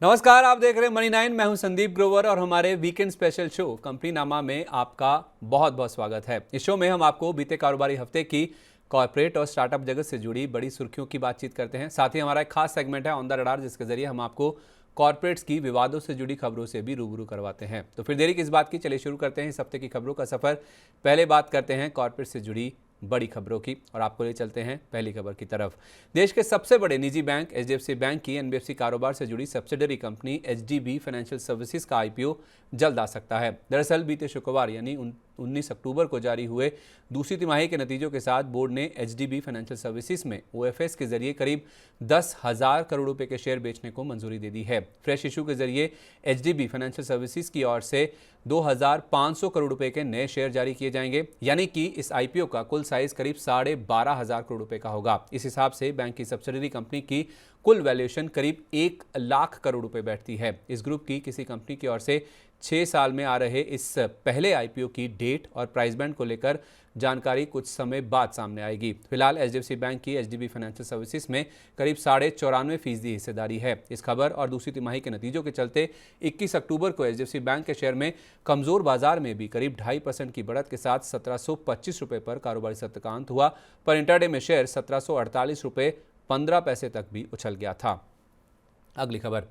नमस्कार, आप देख रहे हैं मनी 9। मैं हूं संदीप ग्रोवर और हमारे वीकेंड स्पेशल शो कंपनी नामा में आपका बहुत बहुत स्वागत है। इस शो में हम आपको बीते कारोबारी हफ्ते की कॉर्पोरेट और स्टार्टअप जगत से जुड़ी बड़ी सुर्खियों की बातचीत करते हैं। साथ ही हमारा एक खास सेगमेंट है ऑन द रडार, जिसके जरिए हम आपको कॉर्पोरेट्स की विवादों से जुड़ी खबरों से भी रूबरू करवाते हैं। तो फिर देरी किस बात की, चलिए शुरू करते हैं इस हफ्ते की खबरों का सफर। पहले बात करते हैं कॉर्पोरेट से जुड़ी बड़ी खबरों की और आपको ले चलते हैं पहली खबर की तरफ। देश के सबसे बड़े निजी बैंक एचडीएफसी बैंक की एनबीएफसी कारोबार से जुड़ी subsidiary company HDB financial services का आईपीओ जल्द आ सकता है। दरअसल बीते शुक्रवार यानी 19 अक्टूबर को जारी हुए दूसरी तिमाही के नतीजों के साथ बोर्ड ने एचडीबी फाइनेंशियल सर्विसेज में ओएफएस के जरिए करीब 10,000 करोड़ रुपए के शेयर बेचने को मंजूरी दे दी है। फ्रेश इशू के जरिए एचडीबी फाइनेंशियल सर्विसेज की ओर से 2,500 करोड़ रुपए के नए शेयर जारी किए जाएंगे, यानी कि इस आईपीओ का कुल साइज करीब 12,500 करोड़ रुपए का होगा। इस हिसाब से बैंक की सब्सिडरी कंपनी की कुल वैल्यूएशन करीब 1 लाख करोड़ रुपए बैठती है। इस ग्रुप की किसी कंपनी की ओर से 6 साल में आ रहे इस पहले आईपीओ की डेट और प्राइस बैंड को लेकर जानकारी कुछ समय बाद सामने आएगी। फिलहाल एचडीएफसी बैंक की एचडीबी फाइनेंशियल सर्विसेज में करीब 94.5% हिस्सेदारी है। इस खबर और दूसरी तिमाही के नतीजों के चलते 21 अक्टूबर को एचडीएफसी बैंक के शेयर में कमजोर बाजार में भी करीब 2.5% की बढ़त के साथ 1725 रुपए पर कारोबारी सत्र का अंत हुआ, पर इंटरडे में शेयर 1748 रुपए 15 पैसे तक भी उछल गया था। अगली खबर,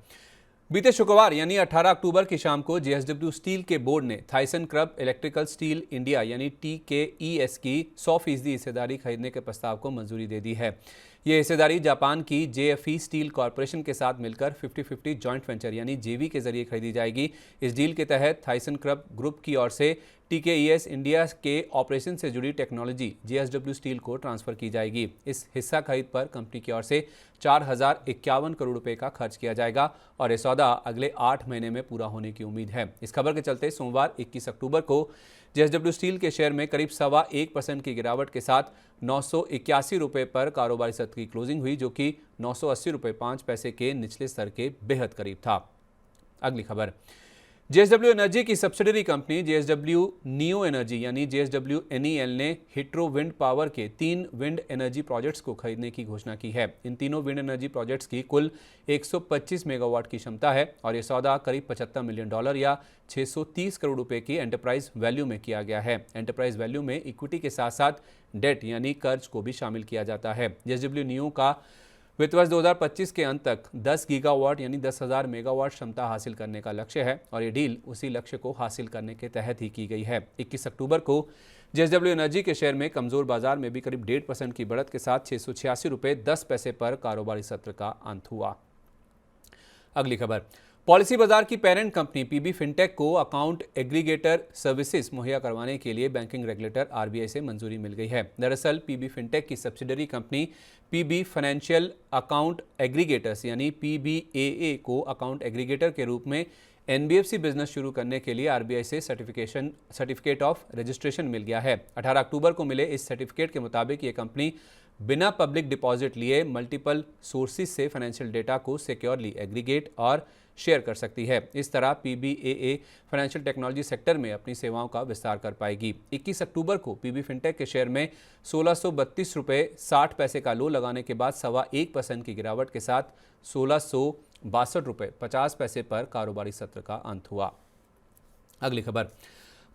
बीते शुक्रवार यानी 18 अक्टूबर की शाम को जेएसडब्ल्यू स्टील के बोर्ड ने थाइसन-क्रुप इलेक्ट्रिकल स्टील इंडिया यानी टीकेईएस की 100% हिस्सेदारी खरीदने के प्रस्ताव को मंजूरी दे दी है। यह हिस्सेदारी जापान की जेएफई स्टील कॉरपोरेशन के साथ मिलकर 50-50 जॉइंट वेंचर यानी जेवी के जरिए खरीदी जाएगी। इस डील के तहत थाइसन-क्रुप ग्रुप की ओर से टीकेईएस इंडिया के ऑपरेशन से जुड़ी टेक्नोलॉजी जेएसडब्ल्यू स्टील को ट्रांसफर की जाएगी। इस हिस्सा खरीद पर कंपनी की ओर से 4,051 करोड़ रुपए का खर्च किया जाएगा और यह सौदा अगले 8 महीने में पूरा होने की उम्मीद है। इस खबर के चलते सोमवार 21 अक्टूबर को जेएसडब्ल्यू स्टील के शेयर में करीब 1.25% की गिरावट के साथ 981 रुपए पर कारोबारी सत्र की क्लोजिंग हुई, जो कि 980 रुपए 5 पैसे के निचले स्तर के बेहद करीब था। अगली खबर, जेएसडब्ल्यू एनर्जी की subsidiary company JSW neo energy यानी जेएसडब्ल्यू एनईएल ने हिट्रो विंड पावर के 3 विंड एनर्जी प्रोजेक्ट्स को खरीदने की घोषणा की है। इन तीनों विंड एनर्जी प्रोजेक्ट्स की कुल 125 मेगावाट की क्षमता है और यह सौदा करीब $75 मिलियन या 630 करोड़ रुपए की एंटरप्राइज वैल्यू में किया गया है। एंटरप्राइज वैल्यू में इक्विटी के साथ साथ डेट यानी कर्ज को भी शामिल किया जाता है। जेएसडब्ल्यू नियो का वित्त वर्ष 2025 के अंत तक 10 गीगावाट यानी 10,000 मेगावाट क्षमता हासिल करने का लक्ष्य है और ये डील उसी लक्ष्य को हासिल करने के तहत ही की गई है। 21 अक्टूबर को जेएसडब्ल्यू एनर्जी के शेयर में कमजोर बाजार में भी करीब 1.5% की बढ़त के साथ 686 रुपए 10 पैसे पर कारोबारी सत्र का अंत हुआ। अगली खबर, पॉलिसी बाजार की पेरेंट कंपनी पीबी फिनटेक को अकाउंट एग्रीगेटर सर्विसेज मुहैया करवाने के लिए बैंकिंग रेगुलेटर आरबीआई से मंजूरी मिल गई है। दरअसल पीबी फिनटेक की subsidiary company PB financial account aggregators यानी पीबीएए को अकाउंट एग्रीगेटर के रूप में एनबीएफसी बिजनेस शुरू करने के लिए आरबीआई से सर्टिफिकेट ऑफ रजिस्ट्रेशन मिल गया है। 18 अक्टूबर को मिले इस सर्टिफिकेट के मुताबिक ये कंपनी बिना पब्लिक डिपॉजिट लिए मल्टीपल सोर्सेज से फाइनेंशियल डेटा को सिक्योरली एग्रीगेट और शेयर कर सकती है। इस तरह पीबीएए फाइनेंशियल टेक्नोलॉजी सेक्टर में अपनी सेवाओं का विस्तार कर पाएगी। 21 अक्टूबर को पीबी फिनटेक के शेयर में 1632 रुपए 60 पैसे का लो लगाने के बाद 1.25% की गिरावट के साथ 1662 रुपए 50 पैसे पर कारोबारी सत्र का अंत हुआ। अगली खबर,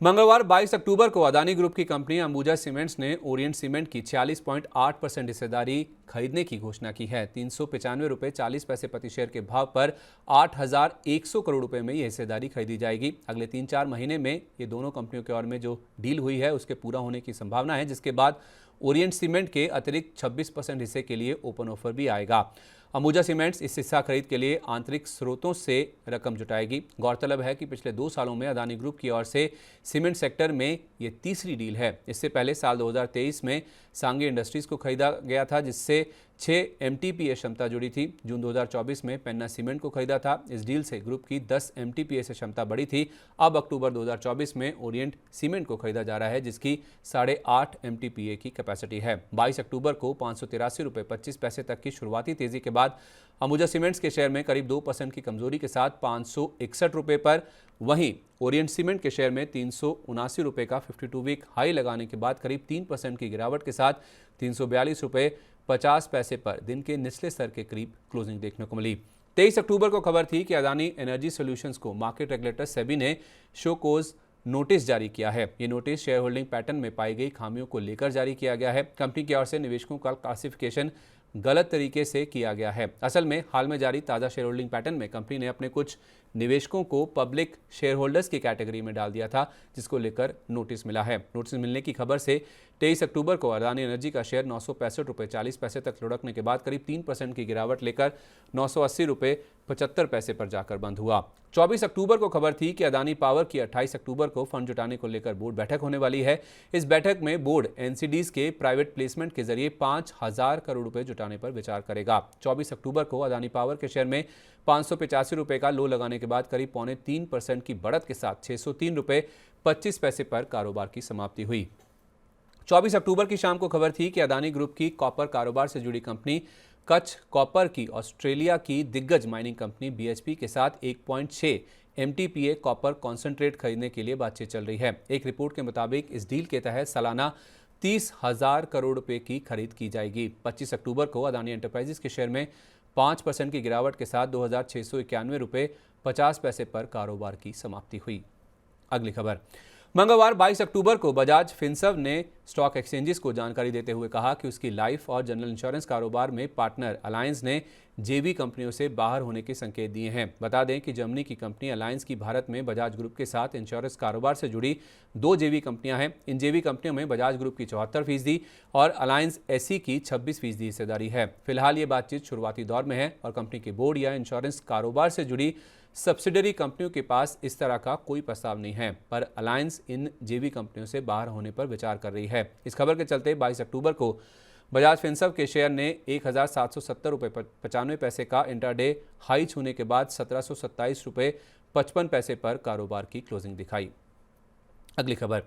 मंगलवार 22 अक्टूबर को अदानी ग्रुप की कंपनी अंबुजा सीमेंट्स ने ओरिएंट सीमेंट की 46.8% हिस्सेदारी खरीदने की घोषणा की है। 395 रुपए 40 पैसे प्रति शेयर के भाव पर 8,100 करोड़ रुपए में यह हिस्सेदारी खरीदी जाएगी। अगले 3-4 महीने में ये दोनों कंपनियों के ओर में जो डील हुई है उसके पूरा होने की संभावना है, जिसके बाद ओरिएंट सीमेंट के अतिरिक्त 26% हिस्से के लिए ओपन ऑफर भी आएगा। अंबुजा सीमेंट्स इस हिस्सा खरीद के लिए आंतरिक स्रोतों से रकम जुटाएगी। गौरतलब है कि पिछले 2 सालों में अदानी ग्रुप की ओर से सीमेंट सेक्टर में ये तीसरी डील है। इससे पहले साल 2023 में सांगी इंडस्ट्रीज को खरीदा गया था, जिससे 6 एमटीपीए क्षमता जुड़ी थी। जून 2024 में पेन्ना सीमेंट को खरीदा था। इस डील से ग्रुप की 10 एमटीपीए से क्षमता बढ़ी थी। अब अक्टूबर 2024 में ओरिएंट सीमेंट को खरीदा जा रहा है, जिसकी 8.5 एमटीपीए की कैपेसिटी है। 22 अक्टूबर को 583 रुपए 25 पैसे तक की शुरुआती तेजी के बाद अंबुजा सीमेंट्स के शेयर में करीब 2% की कमजोरी के साथ 561 रुपए पर, वहीं ओरिएंट सीमेंट के शेयर में 379 रुपए का 52 वीक हाई लगाने के बाद करीब 3% की गिरावट के साथ 342 रुपए 50 पैसे पर दिन के निचले स्तर के करीब क्लोजिंग देखने को मिली। 23 अक्टूबर को खबर थी कि अदानी एनर्जी सॉल्यूशंस को मार्केट रेगुलेटर सेबी ने शो कोज नोटिस जारी किया है। ये नोटिस शेयर होल्डिंग पैटर्न में पाई गई खामियों को लेकर जारी किया गया है। कंपनी की ओर से निवेशकों का क्लासिफिकेशन गलत तरीके से किया गया है। असल में हाल में जारी ताज़ा शेयर होल्डिंग पैटर्न में कंपनी ने अपने कुछ निवेशकों को पब्लिक शेयर होल्डर्स की कैटेगरी में डाल दिया था, जिसको लेकर नोटिस मिला है। नोटिस मिलने की खबर से 23 अक्टूबर को अदानी एनर्जी का शेयर 965 रुपये 40 पैसे तक लुढ़कने के बाद करीब 3% की गिरावट लेकर 980 रुपये 75 पैसे पर जाकर बंद हुआ। 24 अक्टूबर को खबर थी कि अदानी पावर की 28 अक्टूबर को फंड जुटाने को लेकर बोर्ड बैठक होने वाली है। इस बैठक में बोर्ड एनसीडीज के प्राइवेट प्लेसमेंट के जरिए 5,000 करोड़ रुपए जुटाने पर विचार करेगा। 24 अक्टूबर को अदानी पावर के शेयर में 585 रुपये का लो लगाने के बाद करीब 3.25% की बढ़त के साथ 603 रुपये 25 पैसे पर कारोबार की समाप्ति हुई। 24 अक्टूबर की शाम को खबर थी कि अदानी ग्रुप की कॉपर कारोबार से जुड़ी कंपनी कच्छ कॉपर की ऑस्ट्रेलिया की दिग्गज माइनिंग कंपनी बीएचपी के साथ 1.6 एमटीपीए कॉपर कॉन्सेंट्रेट खरीदने के लिए बातचीत चल रही है। एक रिपोर्ट के मुताबिक इस डील के तहत सालाना 30,000 करोड़ रुपए की खरीद की जाएगी। 25 अक्टूबर को अदानी एंटरप्राइजेस के शेयर में 5% की गिरावट के साथ 2,691 रुपये 50 पैसे पर कारोबार की समाप्ति हुई। अगली खबर, मंगलवार 22 अक्टूबर को बजाज फिनसर्व ने स्टॉक एक्सचेंजेस को जानकारी देते हुए कहा कि उसकी लाइफ और जनरल इंश्योरेंस कारोबार में पार्टनर अलायंस ने जेवी कंपनियों से बाहर होने के संकेत दिए हैं। बता दें कि जर्मनी की कंपनी अलायंस की भारत में बजाज ग्रुप के साथ इंश्योरेंस कारोबार से जुड़ी 2 जेवी कंपनियां हैं। इन जेवी कंपनियों में बजाज ग्रुप की 74% और अलायंस एससी की 26% हिस्सेदारी है। फिलहाल ये बातचीत शुरुआती दौर में है और कंपनी के बोर्ड या इंश्योरेंस कारोबार से जुड़ी सब्सिडरी कंपनियों के पास इस तरह का कोई प्रस्ताव नहीं है, पर अलायंस इन जेवी कंपनियों से बाहर होने पर विचार कर रही है। इस खबर के चलते 22 अक्टूबर को बजाज फिनसर्व के शेयर ने 1,770 रुपये 95 पैसे का इंटरडे हाई छूने के बाद 1,727 रुपये 55 पैसे पर कारोबार की क्लोजिंग दिखाई। अगली खबर,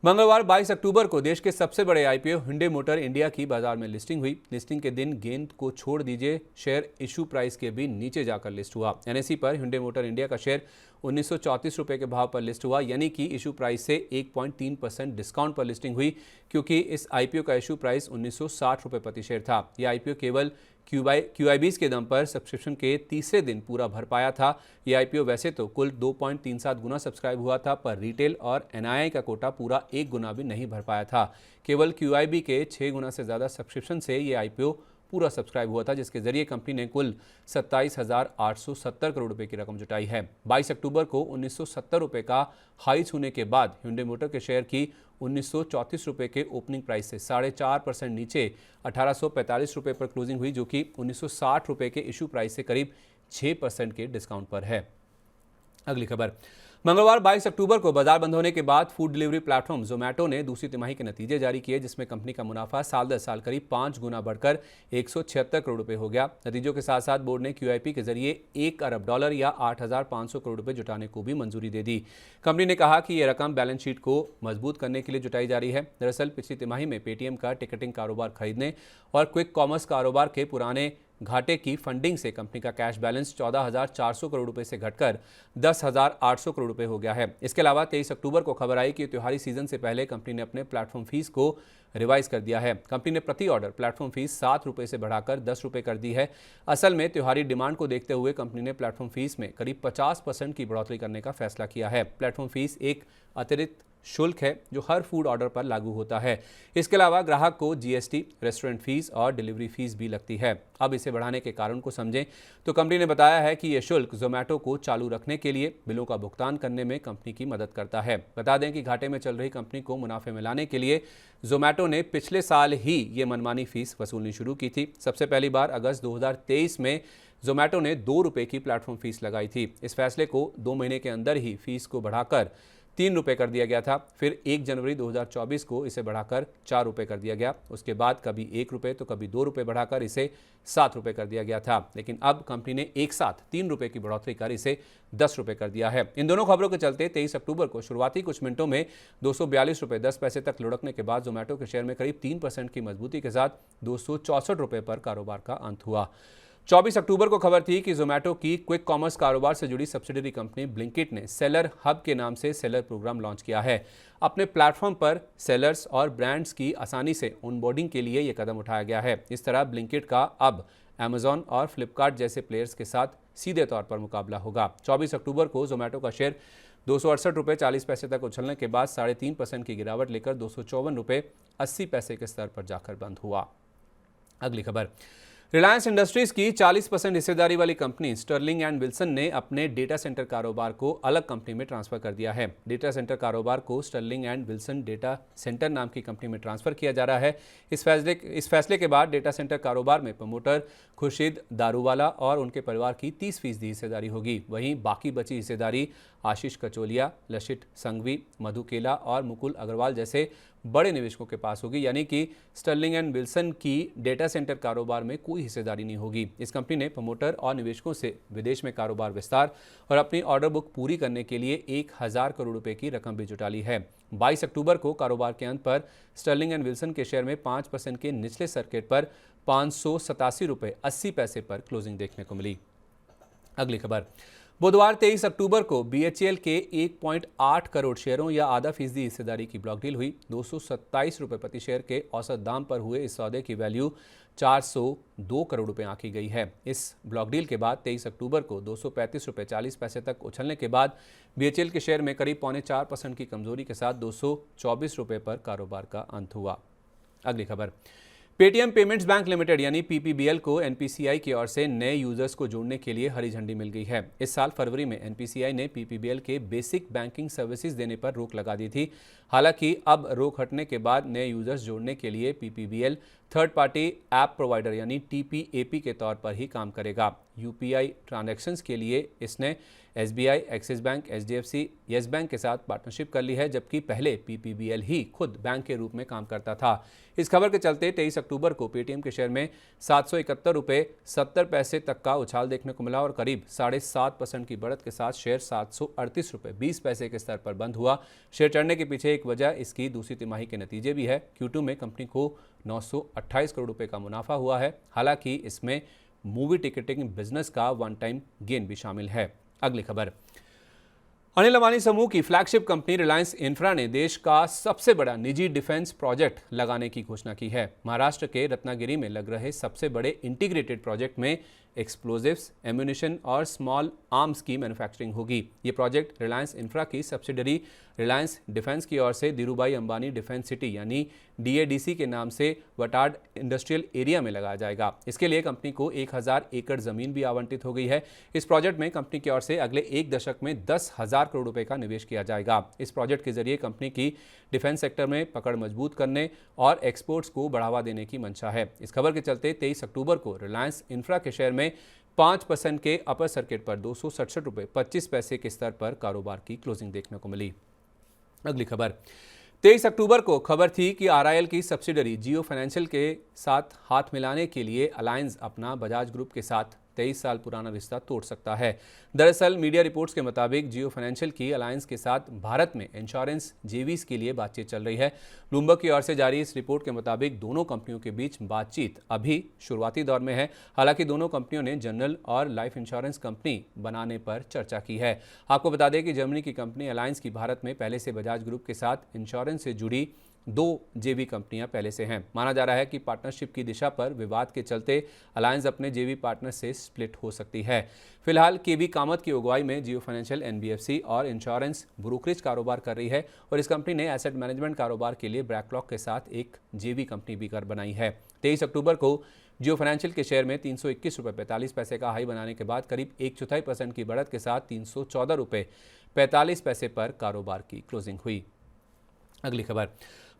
मंगलवार 22 अक्टूबर को देश के सबसे बड़े आईपीओ हिंडे मोटर इंडिया की बाजार में लिस्टिंग हुई। लिस्टिंग के दिन गेंद को छोड़ दीजिए, शेयर इशू प्राइस के भी नीचे जाकर लिस्ट हुआ। एनएसई पर हिंडे मोटर इंडिया का शेयर 1934 रुपये के भाव पर लिस्ट हुआ, यानी कि इशू प्राइस से 1.3% डिस्काउंट पर लिस्टिंग हुई, क्योंकि इस आईपीओ का इशू प्राइस 1960 रुपये प्रति शेयर था। यह आईपीओ केवल क्यूआईबीज के दम पर सब्सक्रिप्शन के तीसरे दिन पूरा भर पाया था। यह आईपीओ वैसे तो कुल 2.37 गुना सब्सक्राइब हुआ था, पर रिटेल और एनआईआई का कोटा पूरा 1 गुना भी नहीं भर पाया था। केवल क्यूआईबी के 6 गुना से ज़्यादा सब्सक्रिप्शन से ये आईपीओ पूरा सब्सक्राइब हुआ था, जिसके जरिए कंपनी ने कुल 27,870 करोड़ रुपए की रकम जुटाई है। 22 अक्टूबर को 1970 रुपये का हाई छूने के बाद हिंडे मोटर के शेयर की 1934 रुपये के ओपनिंग प्राइस से 4.5% नीचे 1,845 रुपये पर क्लोजिंग हुई, जो कि 1960 रुपये के इशू प्राइस से करीब 6% के डिस्काउंट पर है। अगली खबर, मंगलवार 22 अक्टूबर को बाजार बंद होने के बाद फूड डिलीवरी प्लेटफॉर्म जोमैटो ने दूसरी तिमाही के नतीजे जारी किए, जिसमें कंपनी का मुनाफा साल दर साल करीब 5 गुना बढ़कर 176 करोड़ रुपए हो गया। नतीजों के साथ साथ बोर्ड ने क्यूआईपी के जरिए $1 अरब या 8,500 करोड़ रुपए जुटाने को भी मंजूरी दे दी। कंपनी ने कहा कि यह रकम बैलेंस शीट को मजबूत करने के लिए जुटाई जा रही है। दरअसल पिछली तिमाही में पेटीएम का टिकटिंग कारोबार खरीदने और क्विक कॉमर्स कारोबार के पुराने घाटे की फंडिंग से कंपनी का कैश बैलेंस 14,400 करोड़ रुपए से घटकर 10,800 करोड़ रुपए हो गया है। इसके अलावा 23 अक्टूबर को खबर आई कि त्योहारी सीजन से पहले कंपनी ने अपने प्लेटफॉर्म फीस को रिवाइज कर दिया है। कंपनी ने प्रति ऑर्डर प्लेटफॉर्म फीस 7 रुपये से बढ़ाकर 10 रुपये कर दी है। असल में त्योहारी डिमांड को देखते हुए कंपनी ने प्लेटफॉर्म फीस में करीब 50% की बढ़ोतरी करने का फैसला किया है। प्लेटफॉर्म फीस एक अतिरिक्त शुल्क है जो हर फूड ऑर्डर पर लागू होता है। इसके अलावा ग्राहक को जीएसटी, रेस्टोरेंट फीस और डिलीवरी फीस भी लगती है। अब इसे बढ़ाने के कारण को समझें तो कंपनी ने बताया है कि यह शुल्क जोमैटो को चालू रखने के लिए बिलों का भुगतान करने में कंपनी की मदद करता है। बता दें कि घाटे में चल रही कंपनी को मुनाफे में लाने के लिए जोमैटो ने पिछले साल ही ये मनमानी फीस वसूलनी शुरू की थी। सबसे पहली बार अगस्त 2023 में जोमैटो ने 2 रुपये की प्लेटफॉर्म फीस लगाई थी। इस फैसले को 2 महीने के अंदर ही फीस को बढ़ाकर 3 रुपये कर दिया गया था। फिर 1 जनवरी 2024 को इसे बढ़ाकर 4 रुपये कर दिया गया। उसके बाद कभी 1 रुपये तो कभी 2 रुपये बढ़ाकर इसे 7 रुपये कर दिया गया था। लेकिन अब कंपनी ने एक साथ 3 रुपये की बढ़ोतरी कर इसे 10 रुपये कर दिया है। इन दोनों खबरों के चलते 23 अक्टूबर को शुरुआती कुछ मिनटों में 242 रुपये 10 पैसे तक लुढ़कने के बाद जोमैटो के शेयर में करीब 3% की मजबूती के साथ 264 रुपये पर कारोबार का अंत हुआ। 24 अक्टूबर को खबर थी कि जोमैटो की क्विक कॉमर्स कारोबार से जुड़ी सब्सिडरी कंपनी ब्लिंकिट ने सेलर हब के नाम से सेलर प्रोग्राम लॉन्च किया है। अपने प्लेटफॉर्म पर सेलर्स और ब्रांड्स की आसानी से ऑनबोर्डिंग के लिए यह कदम उठाया गया है। इस तरह ब्लिंकिट का अब अमेजॉन और फ्लिपकार्ट जैसे प्लेयर्स के साथ सीधे तौर पर मुकाबला होगा। 24 अक्टूबर को जोमेटो का शेयर 268 रुपये 40 पैसे तक उछलने के बाद 3.5% की गिरावट लेकर 254 रुपये 80 पैसे के स्तर पर जाकर बंद हुआ। अगली खबर, रिलायंस इंडस्ट्रीज की 40% हिस्सेदारी वाली कंपनी स्टर्लिंग एंड विल्सन ने अपने डेटा सेंटर कारोबार को अलग कंपनी में ट्रांसफर कर दिया है। डेटा सेंटर कारोबार को Sterling and Wilson data centre नाम की कंपनी में ट्रांसफर किया जा रहा है। इस फैसले के बाद डेटा सेंटर कारोबार में प्रमोटर खुर्शीद दारूवाला और उनके परिवार की 30% हिस्सेदारी होगी। वहीं बाकी बची हिस्सेदारी आशीष कचोलिया, लसित संघवी, मधु केला और मुकुल अग्रवाल जैसे बड़े निवेशकों के पास होगी। यानी कि स्टर्लिंग एंड विल्सन की डेटा सेंटर कारोबार में कोई हिस्सेदारी नहीं होगी। इस कंपनी ने प्रमोटर और निवेशकों से विदेश में कारोबार विस्तार और अपनी ऑर्डर बुक पूरी करने के लिए 1000 करोड़ रुपए की रकम भी जुटा ली है। 22 अक्टूबर को कारोबार के अंत पर स्टर्लिंग एंड विल्सन के शेयर में 5% के निचले सर्किट पर 587 रुपये 80 पैसे पर क्लोजिंग देखने को मिली। अगली खबर, बुधवार 23 अक्टूबर को BHEL के 1.8 करोड़ शेयरों या आधा फीसदी हिस्सेदारी की ब्लॉक डील हुई। 227 रुपये प्रति शेयर के औसत दाम पर हुए इस सौदे की वैल्यू 402 करोड़ रुपए आंकी गई है। इस ब्लॉक डील के बाद 23 अक्टूबर को 235 रुपये 40 पैसे तक उछलने के बाद BHEL के शेयर में करीब 4.25% की कमजोरी के साथ 224 रुपये पर कारोबार का अंत हुआ। अगली खबर, पेटीएम पेमेंट्स बैंक लिमिटेड यानी PPBL को NPCI की ओर से नए यूजर्स को जोड़ने के लिए हरी झंडी मिल गई है। इस साल फरवरी में NPCI ने PPBL के बेसिक बैंकिंग सर्विसेज देने पर रोक लगा दी थी। हालांकि अब रोक हटने के बाद नए यूजर्स जोड़ने के लिए PPBL third party app provider यानी TPAP के तौर पर ही काम करेगा। UPI ट्रांजैक्शंस के लिए इसने SBI, axis bank, HDFC, yes bank के साथ पार्टनरशिप कर ली है, जबकि पहले PPBL ही खुद बैंक के रूप में काम करता था। इस खबर के चलते 23 अक्टूबर को पेटीएम के शेयर में 771 रुपये 70 पैसे तक का उछाल देखने को मिला और करीब 7.5% की बढ़त के साथ शेयर 738 रुपये 20 पैसे के स्तर पर बंद हुआ। शेयर चढ़ने के पीछे एक वजह इसकी दूसरी तिमाही के नतीजे भी है। Q2 में कंपनी को 928 करोड़ रुपए का मुनाफा हुआ है। हालांकि इसमें मूवी टिकटिंग बिजनेस का वन टाइम गेन भी शामिल है। अगली खबर, अनिल अंबानी समूह की फ्लैगशिप कंपनी रिलायंस इंफ्रा ने देश का सबसे बड़ा निजी डिफेंस प्रोजेक्ट लगाने की घोषणा की है। महाराष्ट्र के रत्नागिरी में लग रहे सबसे बड़े इंटीग्रेटेड प्रोजेक्ट में एक्सप्लोजिव्स, एम्यूनिशन और स्मॉल आर्म्स की मैन्युफैक्चरिंग होगी। ये प्रोजेक्ट रिलायंस इंफ्रा की सब्सिडरी रिलायंस डिफेंस की ओर से धीरूभाई अंबानी डिफेंस सिटी यानी DADC के नाम से वटाड इंडस्ट्रियल एरिया में लगाया जाएगा। इसके लिए कंपनी को 1000 एकड़ जमीन भी आवंटित हो गई है। इस प्रोजेक्ट में कंपनी की ओर से अगले एक दशक में 10,000 करोड़ रुपए का निवेश किया जाएगा। इस प्रोजेक्ट के जरिए कंपनी की डिफेंस सेक्टर में पकड़ मजबूत करने और एक्सपोर्ट्स को बढ़ावा देने की मंशा है। इस खबर के चलते 23 अक्टूबर को रिलायंस इंफ्रा के शेयर में 5% के अपर सर्किट पर 267 रुपये 25 पैसे के स्तर पर कारोबार की क्लोजिंग देखने को मिली। अगली खबर, 23 अक्टूबर को खबर थी कि RIL की सब्सिडरी जियो फाइनेंशियल के साथ हाथ मिलाने के लिए अलायंस अपना बजाज ग्रुप के साथ 23 साल पुराना रिश्ता तोड़ सकता है। दरअसल मीडिया रिपोर्ट्स के मुताबिक जियो फाइनेंशियल की अलायंस के साथ भारत में इंश्योरेंस JVs के लिए बातचीत चल रही है। ब्लूमबर्ग की ओर से जारी इस रिपोर्ट के मुताबिक दोनों कंपनियों के बीच बातचीत अभी शुरुआती दौर में है। हालांकि दोनों कंपनियों ने जनरल और लाइफ इंश्योरेंस कंपनी बनाने पर चर्चा की है। आपको बता दें कि जर्मनी की कंपनी अलायंस की भारत में पहले से बजाज ग्रुप के साथ इंश्योरेंस से जुड़ी 2 JV कंपनियां पहले से हैं। माना जा रहा है कि पार्टनरशिप की दिशा पर विवाद के चलते अलायंस अपने JV पार्टनर से स्प्लिट हो सकती है। फिलहाल KB कामत की अगुवाई में जियो फाइनेंशियल NBFC और इंश्योरेंस ब्रोकरेज कारोबार कर रही है और इस कंपनी ने एसेट मैनेजमेंट कारोबार के लिए ब्लैकरॉक के साथ एक JV कंपनी भी कर बनाई है। 23 अक्टूबर को जियो फाइनेंशियल के शेयर में 321 रुपये 45 पैसे का हाई बनाने के बाद करीब 1/4% की बढ़त के साथ 314 रुपये 45 पैसे पर कारोबार की क्लोजिंग हुई। अगली खबर,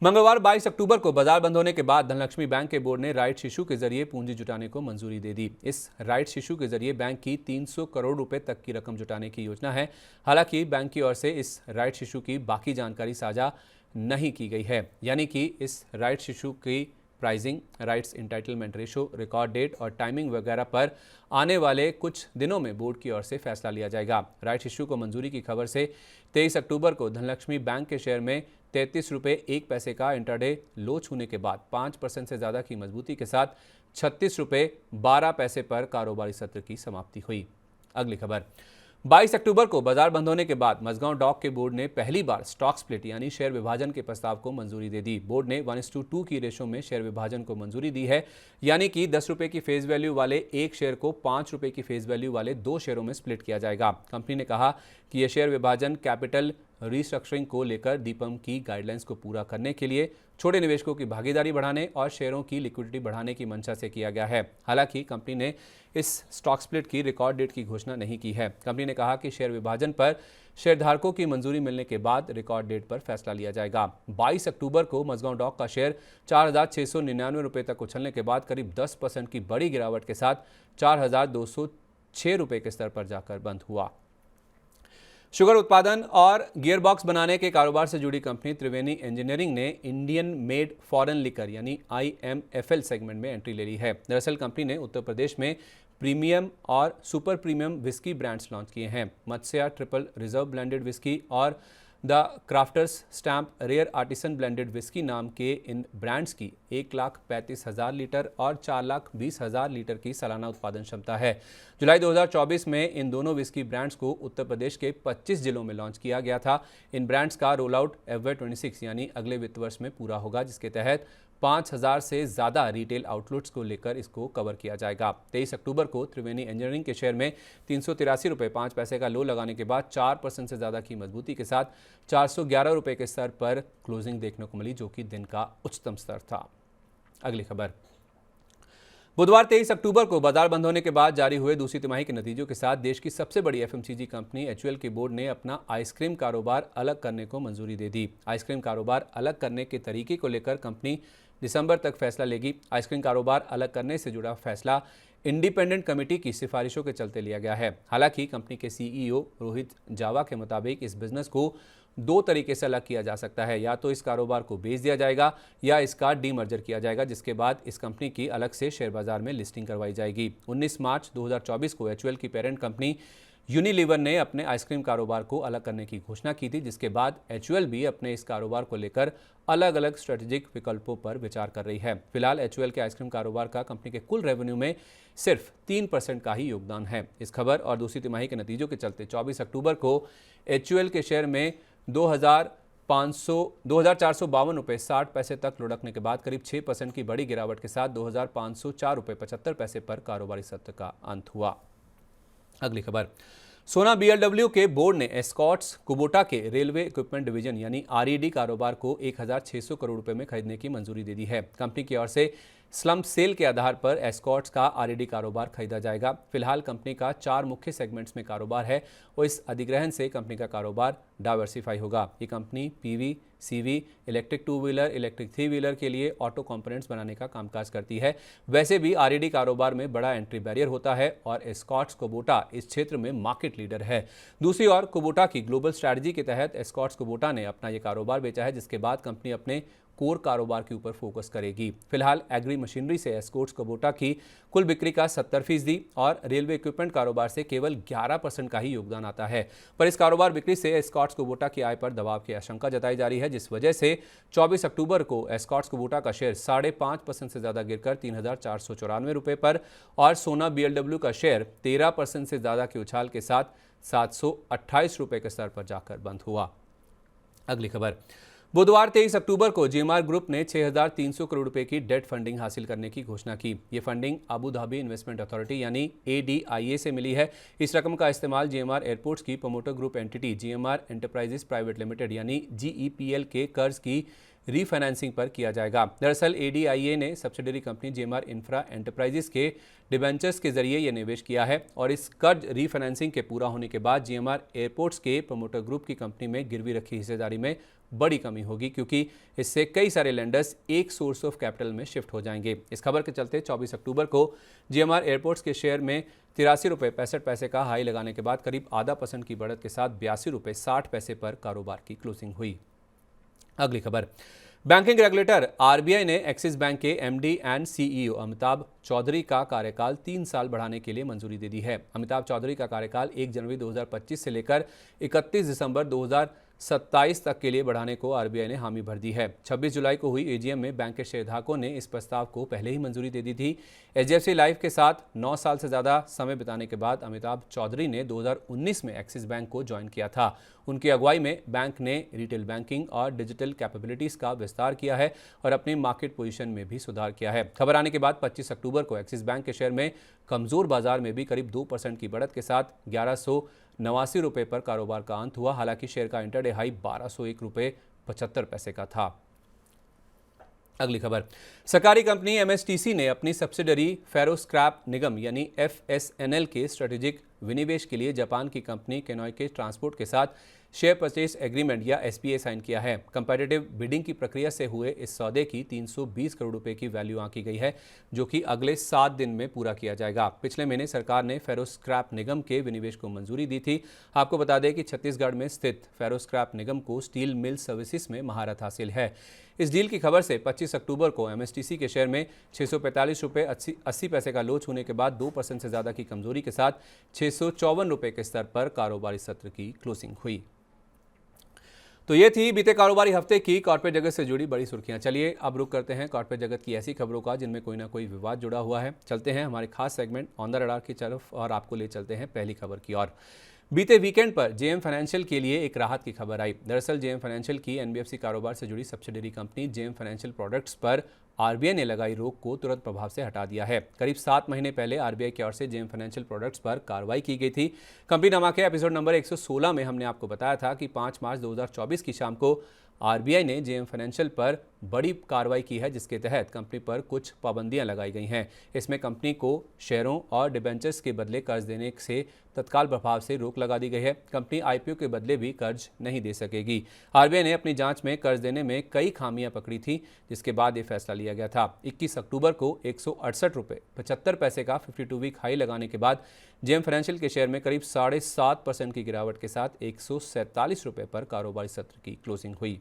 मंगलवार 22 अक्टूबर को बाजार बंद होने के बाद धनलक्ष्मी बैंक के बोर्ड ने राइट्स इशू के जरिए पूंजी जुटाने को मंजूरी दे दी। इस राइट्स इशू के जरिए बैंक की 300 करोड़ रुपए तक की रकम जुटाने की योजना है। हालांकि बैंक की ओर से इस राइट्स इशू की बाकी जानकारी साझा नहीं की गई है। यानी कि इस राइट्स इशू की pricing, rights entitlement ratio, record date और टाइमिंग वगैरह पर आने वाले कुछ दिनों में बोर्ड की ओर से फैसला लिया जाएगा। राइट्स इशू को मंजूरी की खबर से 23 अक्टूबर को धनलक्ष्मी बैंक के शेयर में 33 रुपये 1 पैसे का इंटरडे लो छूने के बाद 5% से ज़्यादा की मजबूती के साथ 36 रुपये 12 पैसे पर कारोबारी सत्र की समाप्ति हुई। अगली खबर, 22 अक्टूबर को बाजार बंद होने के बाद मझगांव डॉक के बोर्ड ने पहली बार स्टॉक स्प्लिट यानी शेयर विभाजन के प्रस्ताव को मंजूरी दे दी। बोर्ड ने 1:2 की रेशो में शेयर विभाजन को मंजूरी दी है, यानी कि 10 रुपए की फेस वैल्यू वाले एक शेयर को 5 रुपए की फेस वैल्यू वाले 2 शेयरों में स्प्लिट किया जाएगा। कंपनी ने कहा कि यह शेयर विभाजन कैपिटल रीस्ट्रक्चरिंग को लेकर दीपम की गाइडलाइंस को पूरा करने के लिए छोटे निवेशकों की भागीदारी बढ़ाने और शेयरों की लिक्विडिटी बढ़ाने की मंशा से किया गया है। हालांकि कंपनी ने इस स्टॉक स्प्लिट की रिकॉर्ड डेट की घोषणा नहीं की है। कंपनी ने कहा कि शेयर विभाजन पर शेयरधारकों की मंजूरी मिलने के बाद रिकॉर्ड डेट पर फैसला लिया जाएगा। 22 अक्टूबर को मझगांव डॉक का शेयर 4,699 रुपये तक उछलने के बाद करीब 10% की बड़ी गिरावट के साथ 4,206 रुपये के स्तर पर जाकर बंद हुआ। शुगर उत्पादन और गियरबॉक्स बनाने के कारोबार से जुड़ी कंपनी त्रिवेणी इंजीनियरिंग ने इंडियन मेड फॉरेन लिकर यानी IMFL सेगमेंट में एंट्री ले ली है। दरअसल कंपनी ने उत्तर प्रदेश में प्रीमियम और super premium whisky brands launch किए हैं। Matsya triple reserve blended whisky और the Crafters Stamp rare artisan blended whisky नाम के इन ब्रांड्स की 1,35,000 लीटर और 4,20,000 लीटर की सालाना उत्पादन क्षमता है। जुलाई 2024 में इन दोनों विस्की ब्रांड्स को उत्तर प्रदेश के 25 जिलों में लॉन्च किया गया था। इन ब्रांड्स का रोल आउट FY26 यानी अगले वित्त वर्ष में पूरा होगा, जिसके तहत 5,000 से ज़्यादा रिटेल आउटलेट्स को लेकर इसको कवर किया जाएगा। 23 अक्टूबर को त्रिवेणी इंजीनियरिंग के शेयर में 383 रुपये 5 पैसे का लो लगाने के बाद 4% से ज़्यादा की मजबूती के साथ 411 रुपये के स्तर पर क्लोजिंग देखने को मिली, जो कि दिन का उच्चतम स्तर था। अगली खबर, बुधवार 23 अक्टूबर को बाजार बंद होने के बाद जारी हुए दूसरी तिमाही के नतीजों के साथ देश की सबसे बड़ी FMCG कंपनी HUL के बोर्ड ने अपना आइसक्रीम कारोबार अलग करने को मंजूरी दे दी। आइसक्रीम कारोबार अलग करने के तरीके को लेकर कंपनी दिसंबर तक फैसला लेगी। आइसक्रीम कारोबार अलग करने से जुड़ा फैसला इंडिपेंडेंट कमेटी की सिफारिशों के चलते लिया गया है। हालांकि कंपनी के CEO रोहित जावा के मुताबिक इस बिजनेस को 2 तरीके से अलग किया जा सकता है, या तो इस कारोबार को बेच दिया जाएगा या इसका डीमर्जर किया जाएगा, जिसके बाद इस कंपनी की अलग से शेयर बाजार में लिस्टिंग करवाई जाएगी। 19 मार्च 2024 को HUL की पेरेंट कंपनी यूनिलीवर ने अपने आइसक्रीम कारोबार को अलग करने की घोषणा की थी, जिसके बाद HUL भी अपने इस कारोबार को लेकर अलग अलग स्ट्रेटेजिक विकल्पों पर विचार कर रही है। फिलहाल HUL के आइसक्रीम कारोबार का कंपनी के कुल रेवेन्यू में सिर्फ 3% का ही योगदान है। इस खबर और दूसरी तिमाही के नतीजों के चलते 24 अक्टूबर को HUL के शेयर में 2,452 रुपये 60 पैसे तक लुढ़कने के बाद करीब 6% की बड़ी गिरावट के साथ 2,504 रुपये 75 पैसे पर कारोबारी सत्र का अंत हुआ। अगली खबर, सोना BLW के बोर्ड ने एस्कॉर्ट्स कुबोटा के रेलवे इक्विपमेंट डिवीजन यानी RED कारोबार को 1,600 करोड़ रुपए में खरीदने की मंजूरी दे दी है। कंपनी की ओर से स्लम्प सेल के आधार पर एस्कॉर्ट्स का RED कारोबार खरीदा जाएगा। फिलहाल कंपनी का 4 मुख्य सेगमेंट्स में कारोबार है और इस अधिग्रहण से कंपनी का कारोबार डाइवर्सिफाई होगा। ये company PV, CV, electric 2 wheeler, electric 3 wheeler के लिए ऑटो कंपोनेंट्स बनाने का कामकाज करती है। वैसे भी RED कारोबार में बड़ा एंट्री बैरियर होता है और एस्कॉर्ट्स कुबोटा इस क्षेत्र में मार्केट लीडर है। दूसरी ओर कुबोटा की ग्लोबल स्ट्रैटेजी के तहत एस्कॉर्ट्स कुबोटा ने अपना ये कारोबार बेचा है, जिसके बाद कंपनी अपने कोर कारोबार के ऊपर फोकस करेगी। फिलहाल एग्री मशीनरी से एस्कॉर्ट्स कुबोटा की कुल बिक्री का 70% और रेलवे इक्विपमेंट कारोबार से केवल 11% का ही योगदान आता है। पर इस कारोबार बिक्री से एस्कॉर्ट्स कुबोटा की आय पर दबाव की आशंका जताई जा रही है, जिस वजह से 24 अक्टूबर को एस्कॉर्ट्स कुबोटा का शेयर 5.5% से ज़्यादा गिरकर 3,494 रुपये पर और सोना BLW का शेयर 13% से ज़्यादा के उछाल के साथ 728 रुपये के स्तर पर जाकर बंद हुआ। अगली खबर, बुधवार 23 अक्टूबर को GMR ग्रुप ने 6,300 करोड़ रुपए की डेट फंडिंग हासिल करने की घोषणा की। ये funding Abu Dhabi investment authority यानी ADIA से मिली है। इस रकम का इस्तेमाल GMR एयरपोर्ट्स की promoter group entity GMR enterprises private limited यानी GEPL के कर्ज की रीफाइनेंसिंग पर किया जाएगा। दरअसल ADIA ने subsidiary company GMR infra enterprises के डिबेंचर्स के जरिए यह निवेश किया है और इस कर्ज रीफाइनेंसिंग के पूरा होने के बाद GMR एयरपोर्ट्स के प्रमोटर ग्रुप की कंपनी में गिरवी रखी हिस्सेदारी में बड़ी कमी होगी, क्योंकि इससे कई सारे लेंडर्स एक सोर्स ऑफ कैपिटल में शिफ्ट हो जाएंगे। इस खबर के चलते 24 अक्टूबर को GMR एयरपोर्ट्स के शेयर में 83 रुपये 65 पैसे का हाई लगाने के बाद करीब आधा % की बढ़त के साथ 82 रुपये 60 पैसे पर कारोबार की क्लोजिंग हुई। अगली खबर, बैंकिंग रेगुलेटर RBI ने एक्सिस बैंक के MD and CEO Amitabh Chaudhary का कार्यकाल 3 साल बढ़ाने के लिए मंजूरी दे दी है। अमिताभ चौधरी का कार्यकाल 1 जनवरी 2025 से लेकर 31 दिसंबर 2000 27 तक के लिए बढ़ाने को आरबीआई ने हामी भर दी है। 26 जुलाई को हुई एजीएम में बैंक के शेयरधारकों ने इस प्रस्ताव को पहले ही मंजूरी दे दी थी। एचडीएफसी लाइफ के साथ 9 साल से ज़्यादा समय बिताने के बाद अमिताभ चौधरी ने 2019 में एक्सिस बैंक को ज्वाइन किया था। उनकी अगुवाई में बैंक ने रिटेल बैंकिंग और डिजिटल कैपेबिलिटीज़ का विस्तार किया है और अपनी मार्केट पोजीशन में भी सुधार किया है। खबर आने के बाद 25 अक्टूबर को एक्सिस बैंक के शेयर में कमज़ोर बाजार में भी करीब 2% की बढ़त के साथ 1189 रुपये पर कारोबार का अंत हुआ। हालांकि शेयर का इंटरडे हाई 1201 रुपये 75 पैसे का था। अगली खबर, सरकारी कंपनी एमएसटीसी ने अपनी सब्सिडरी फेरो स्क्रैप निगम यानी एफएसएनएल के स्ट्रेटेजिक विनिवेश के लिए जापान की कंपनी केनॉय के ट्रांसपोर्ट के साथ शेयर परचेज एग्रीमेंट या एसपीए साइन किया है। कंपैटिटिव बिडिंग की प्रक्रिया से हुए इस सौदे की 320 करोड़ रुपए की वैल्यू आंकी गई है, जो कि अगले 7 दिन में पूरा किया जाएगा। पिछले महीने सरकार ने फेरो स्क्रैप निगम के विनिवेश को मंजूरी दी थी। आपको बता दें कि छत्तीसगढ़ में स्थित फेरो स्क्रैप निगम को स्टील मिल सर्विसेज में महारत हासिल है। इस डील की खबर से 25 अक्टूबर को एमएसटीसी के शेयर में 645 रुपये 80 पैसे का लो छूने के बाद 2% से ज़्यादा की कमजोरी के साथ 654 रुपये के स्तर पर कारोबारी सत्र की क्लोजिंग हुई। तो ये थी बीते कारोबारी हफ्ते की कॉर्पोरेट जगत से जुड़ी बड़ी सुर्खियां। चलिए अब रुक करते हैं कॉर्पोरेट जगत की ऐसी खबरों का जिनमें कोई ना कोई विवाद जुड़ा हुआ है। चलते हैं हमारे खास सेगमेंट ऑन द रडार की तरफ और आपको ले चलते हैं पहली खबर की ओर। बीते वीकेंड पर जेएम फाइनेंशियल के लिए एक राहत की खबर आई। दरअसल जेएम फाइनेंशियल की एनबीएफसी कारोबार से जुड़ी subsidiary company JM financial products पर आरबीआई ने लगाई रोक को तुरंत प्रभाव से हटा दिया है। करीब 7 महीने पहले आरबीआई की ओर से जेएम फाइनेंशियल प्रोडक्ट्स पर कार्रवाई की गई थी। कंपनी नमा के एपिसोड नंबर 116 में हमने आपको बताया था कि 5 मार्च 2024 की शाम को आरबीआई ने जेएम फाइनेंशियल पर बड़ी कार्रवाई की है, जिसके तहत कंपनी पर कुछ पाबंदियां लगाई गई हैं। इसमें कंपनी को शेयरों और डिबेंचर्स के बदले कर्ज देने से तत्काल प्रभाव से रोक लगा दी गई है। कंपनी आईपीओ के बदले भी कर्ज नहीं दे सकेगी। आरबीआई ने अपनी जांच में कर्ज देने में कई खामियां पकड़ी थी, जिसके बाद ये फैसला लिया गया था। 21 अक्टूबर को 168 रुपये 75 पैसे का 52 वीक हाई लगाने के बाद जेएम फाइनेंशियल के शेयर में करीब 7.5% की गिरावट के साथ 147 रुपये पर कारोबारी सत्र की क्लोजिंग हुई।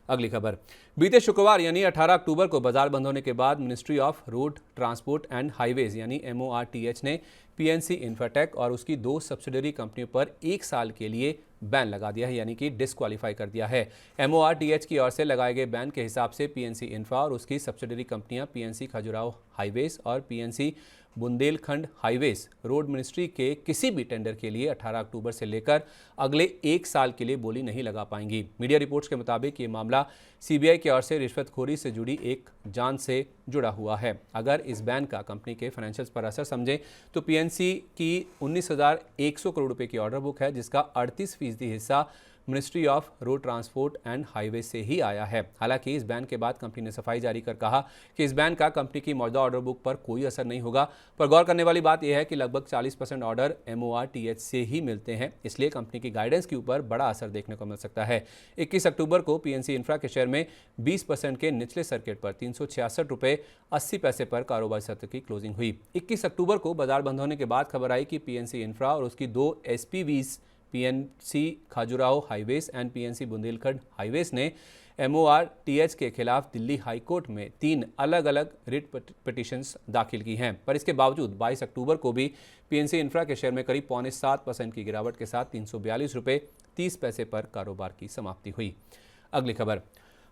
अगली खबर, बीते शुक्रवार यानी 18 अक्टूबर को बाजार बंद होने के बाद ministry of road transport and highways यानी MORTH ने पीएनसी इंफ्राटेक और उसकी 2 सब्सिडरी कंपनियों पर 1 साल के लिए बैन लगा दिया है, यानी कि डिस्क्वालीफाई कर दिया है। MORTH की ओर से लगाए गए बैन के हिसाब से पीएनसी इंफ्रा और उसकी सब्सिडरी कंपनियां पीएनसी खजुराहो हाईवेज और PNC Bundelkhand highways road ministry के किसी भी टेंडर के लिए 18 अक्टूबर से लेकर अगले 1 साल के लिए बोली नहीं लगा पाएंगी। मीडिया रिपोर्ट्स के मुताबिक ये मामला सीबीआई की ओर से रिश्वतखोरी से जुड़ी एक जांच से जुड़ा हुआ है। अगर इस बैन का कंपनी के फाइनेंशियल्स पर असर समझें तो पीएनसी की 19,100 करोड़ रुपए की ऑर्डर बुक है, जिसका 38% हिस्सा ministry of road transport and highway से ही आया है। हालांकि इस बैन के बाद कंपनी ने सफाई जारी कर कहा कि इस बैन का कंपनी की मौजूदा ऑर्डर बुक पर कोई असर नहीं होगा। पर गौर करने वाली बात यह है कि लगभग 40% ऑर्डर MORTH से ही मिलते हैं, इसलिए कंपनी की गाइडेंस के ऊपर बड़ा असर देखने को मिल सकता है। 21 अक्टूबर को पीएनसी इंफ्रा के शेयर में 20% के निचले सर्किट पर 366 रुपये 80 पैसे पर कारोबारी सत्र की क्लोजिंग हुई। 21 अक्टूबर को बाजार बंद होने के बाद खबर आई कि पीएनसी इंफ्रा और उसकी 2 SPVs PNC Khajuraho highways and PNC Bundelkhand highways ने MORTH के खिलाफ दिल्ली हाई कोर्ट में 3 अलग अलग रिट पिटिशंस दाखिल की हैं। पर इसके बावजूद 22 अक्टूबर को भी पीएनसी इंफ्रा के शेयर में करीब 0.7% की गिरावट के साथ 342 रुपये 30 पैसे पर कारोबार की समाप्ति हुई। अगली खबर,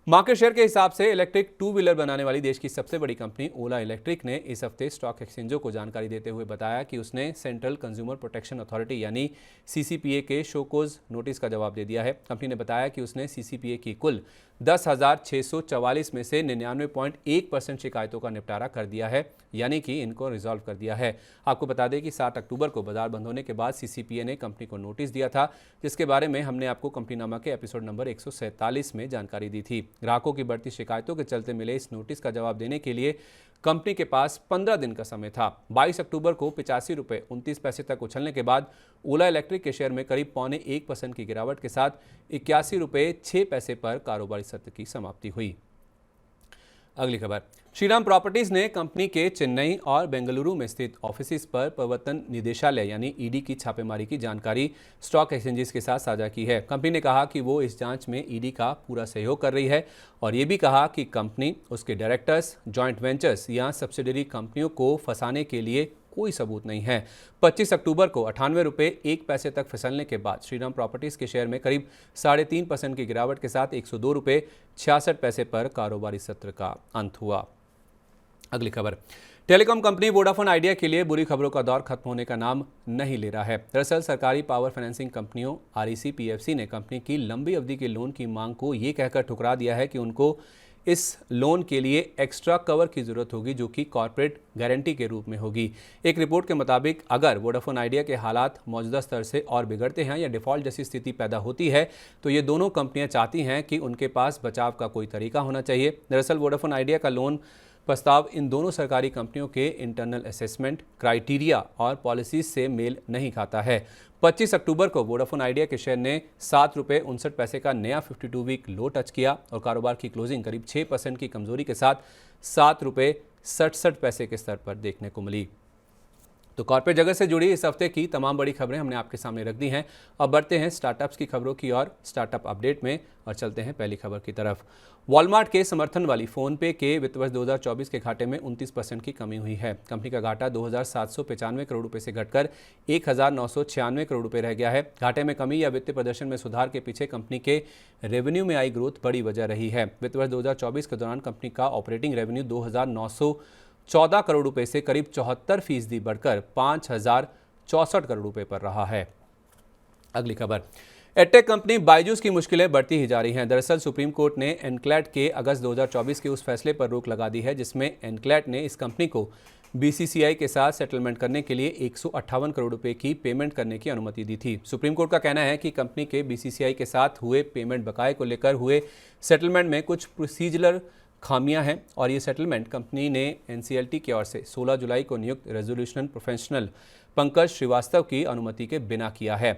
मार्केट शेयर के हिसाब से इलेक्ट्रिक 2 व्हीलर बनाने वाली देश की सबसे बड़ी कंपनी ओला इलेक्ट्रिक ने इस हफ्ते स्टॉक एक्सचेंजों को जानकारी देते हुए बताया कि उसने सेंट्रल कंज्यूमर प्रोटेक्शन अथॉरिटी यानी CCPA के शोकोज नोटिस का जवाब दे दिया है। कंपनी ने बताया कि उसने CCPA की कुल 10,644 में से 99.1% शिकायतों का निपटारा कर दिया है, यानी कि इनको रिजॉल्व कर दिया है। आपको बता दें कि 7 अक्टूबर को बाजार बंद होने के बाद CCPA ने कंपनी को नोटिस दिया था, जिसके बारे में हमने आपको कंपनी नामा के एपिसोड नंबर 147 में जानकारी दी थी। ग्राहकों की बढ़ती शिकायतों के चलते मिले इस नोटिस का जवाब देने के लिए कंपनी के पास 15 दिन का समय था। 22 अक्टूबर को 85 रुपये 29 पैसे तक उछलने के बाद ओला इलेक्ट्रिक के शेयर में करीब 0.25% की गिरावट के साथ 81 रुपये 6 पैसे पर कारोबारी सत्र की समाप्ति हुई। अगली खबर, श्रीराम प्रॉपर्टीज ने कंपनी के चेन्नई और बेंगलुरु में स्थित ऑफिस पर प्रवर्तन निदेशालय यानी ईडी की छापेमारी की जानकारी स्टॉक एक्सचेंजेस के साथ साझा की है। कंपनी ने कहा कि वो इस जांच में ईडी का पूरा सहयोग कर रही है और ये भी कहा कि कंपनी, उसके डायरेक्टर्स, जॉइंट वेंचर्स या सब्सिडरी कंपनियों को फंसाने के लिए कोई सबूत नहीं है। 25 अक्टूबर को 98 रुपये 1 पैसे तक फिसलने के बाद श्रीराम प्रॉपर्टीज के शेयर में करीब 3.5% की गिरावट के साथ 102 रुपये 66 पैसे पर कारोबारी सत्र का अंत हुआ। अगली खबर, टेलीकॉम कंपनी वोडाफोन आइडिया के लिए बुरी खबरों का दौर खत्म होने का नाम नहीं ले रहा है। दरअसल सरकारी पावर फाइनेंसिंग कंपनियों REC PFC ने कंपनी की लंबी अवधि के लोन की मांग को ये कहकर ठुकरा दिया है कि उनको इस लोन के लिए एक्स्ट्रा कवर की जरूरत होगी, जो कि कॉर्पोरेट गारंटी के रूप में होगी। एक रिपोर्ट के मुताबिक अगर वोडाफोन आइडिया के हालात मौजूदा स्तर से और बिगड़ते हैं या डिफॉल्ट जैसी स्थिति पैदा होती है तो ये दोनों कंपनियां चाहती हैं कि उनके पास बचाव का कोई तरीका होना चाहिए। दरअसल वोडाफोन आइडिया का लोन प्रस्ताव इन दोनों सरकारी कंपनियों के इंटरनल असेसमेंट क्राइटेरिया और पॉलिसीज से मेल नहीं खाता है। 25 अक्टूबर को वोडाफोन आइडिया के शेयर ने 7 रुपये 59 पैसे का नया 52 वीक लो टच किया और कारोबार की क्लोजिंग करीब 6% की कमजोरी के साथ 7 रुपये 67 पैसे के स्तर पर देखने को मिली। तो कॉर्पोरेट जगत से जुड़ी इस हफ्ते की तमाम बड़ी खबरें हमने आपके सामने रख दी हैं। अब बढ़ते हैं स्टार्टअप्स की खबरों की और स्टार्टअप अपडेट में और चलते हैं पहली खबर की तरफ। वॉलमार्ट के समर्थन वाली फोनपे के वित्त वर्ष 2024 के घाटे में 29% की कमी हुई है। कंपनी का घाटा 2,795 करोड़ रुपए से घटकर 1,996 करोड़ रुपए रह गया है। घाटे में कमी या वित्तीय प्रदर्शन में सुधार के पीछे कंपनी के रेवेन्यू में आई ग्रोथ बड़ी वजह रही है। वित्त वर्ष 2024 के दौरान कंपनी का ऑपरेटिंग रेवेन्यू 2,914 करोड़ रुपए से करीब 74% बढ़कर 5,064 करोड़ रुपए पर रहा है। अगली खबर, एडटेक कंपनी बायजूस की मुश्किलें बढ़ती ही जा रही हैं। दरअसल सुप्रीम कोर्ट ने एनक्लैट के अगस्त 2024 के उस फैसले पर रोक लगा दी है जिसमें एनक्लैट ने इस कंपनी को BCCI के साथ सेटलमेंट करने के लिए 158 करोड़ रुपए की पेमेंट करने की अनुमति दी थी। सुप्रीम कोर्ट का कहना है कि कंपनी के BCCI के साथ हुए पेमेंट बकाये को लेकर हुए सेटलमेंट में कुछ प्रोसीजरल खामियां हैं और ये सेटलमेंट कंपनी ने NCLT की ओर से 16 जुलाई को नियुक्त रेजोल्यूशन प्रोफेशनल पंकज श्रीवास्तव की अनुमति के बिना किया है।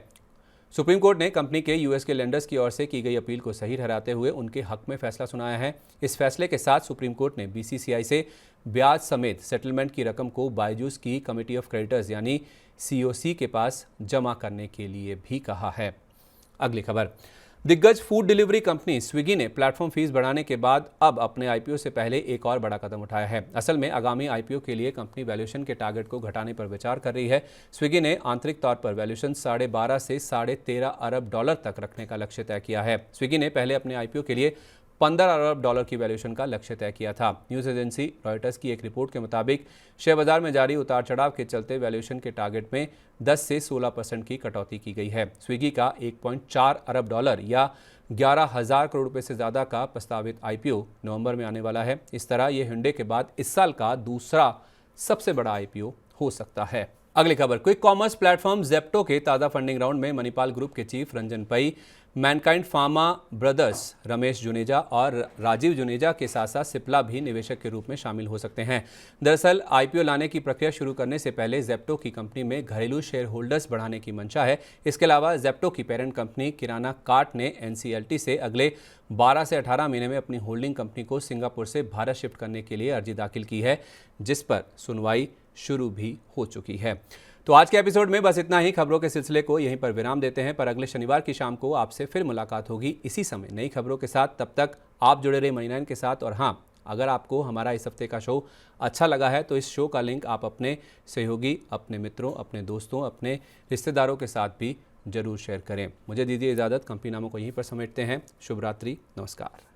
सुप्रीम कोर्ट ने कंपनी के US के लेंडर्स की ओर से की गई अपील को सही ठहराते हुए उनके हक में फैसला सुनाया है। इस फैसले के साथ सुप्रीम कोर्ट ने BCCI से ब्याज समेत सेटलमेंट की रकम को बायजूस की कमिटी ऑफ क्रेडिटर्स यानी COC के पास जमा करने के लिए भी कहा है। अगली खबर, दिग्गज फूड डिलीवरी कंपनी स्विगी ने प्लेटफॉर्म फीस बढ़ाने के बाद अब अपने IPO से पहले एक और बड़ा कदम उठाया है। असल में आगामी IPO के लिए कंपनी वैल्यूएशन के टारगेट को घटाने पर विचार कर रही है। स्विगी ने आंतरिक तौर पर वैल्यूएशन 12.5 से 13.5 अरब डॉलर तक रखने का लक्ष्य तय किया है। स्विगी ने पहले अपने IPO के लिए 15 अरब डॉलर की वैल्यूएशन का लक्ष्य तय किया था। न्यूज़ एजेंसी रॉयटर्स की एक रिपोर्ट के मुताबिक शेयर बाजार में जारी उतार चढ़ाव के चलते वैल्यूएशन के टारगेट में 10 से 16% की कटौती की गई है। स्विगी का 1.4 अरब डॉलर या 11,000 करोड़ रुपए से ज़्यादा का प्रस्तावित IPO नवंबर में आने वाला है। इस तरह ये hyundai के बाद इस साल का दूसरा सबसे बड़ा IPO हो सकता है। अगली खबर, क्विक कॉमर्स प्लेटफॉर्म जेप्टो के ताज़ा फंडिंग राउंड में मणिपाल ग्रुप के चीफ रंजन पई, Mankind pharma brothers Ramesh Juneja और राजीव जुनेजा के साथ साथ सिप्ला भी निवेशक के रूप में शामिल हो सकते हैं। दरअसल IPO लाने की प्रक्रिया शुरू करने से पहले जेप्टो की कंपनी में घरेलू शेयर होल्डर्स बढ़ाने की मंशा है। इसके अलावा जेप्टो की पेरेंट कंपनी किराना कार्ट ने NCLT से अगले 12 से 18 महीने में अपनी होल्डिंग कंपनी को सिंगापुर से भारत शिफ्ट करने के लिए अर्जी दाखिल की है, जिस पर सुनवाई शुरू भी हो चुकी है। तो आज के एपिसोड में बस इतना ही। खबरों के सिलसिले को यहीं पर विराम देते हैं, पर अगले शनिवार की शाम को आपसे फिर मुलाकात होगी इसी समय नई खबरों के साथ। तब तक आप जुड़े रहे मनी 9 के साथ। और हाँ, अगर आपको हमारा इस हफ्ते का शो अच्छा लगा है तो इस शो का लिंक आप अपने सहयोगी, अपने मित्रों, अपने दोस्तों, अपने रिश्तेदारों के साथ भी जरूर शेयर करें। मुझे दीजिए इजाज़त। कंपनी नामों को यहीं पर समेटते हैं। शुभ रात्रि, नमस्कार।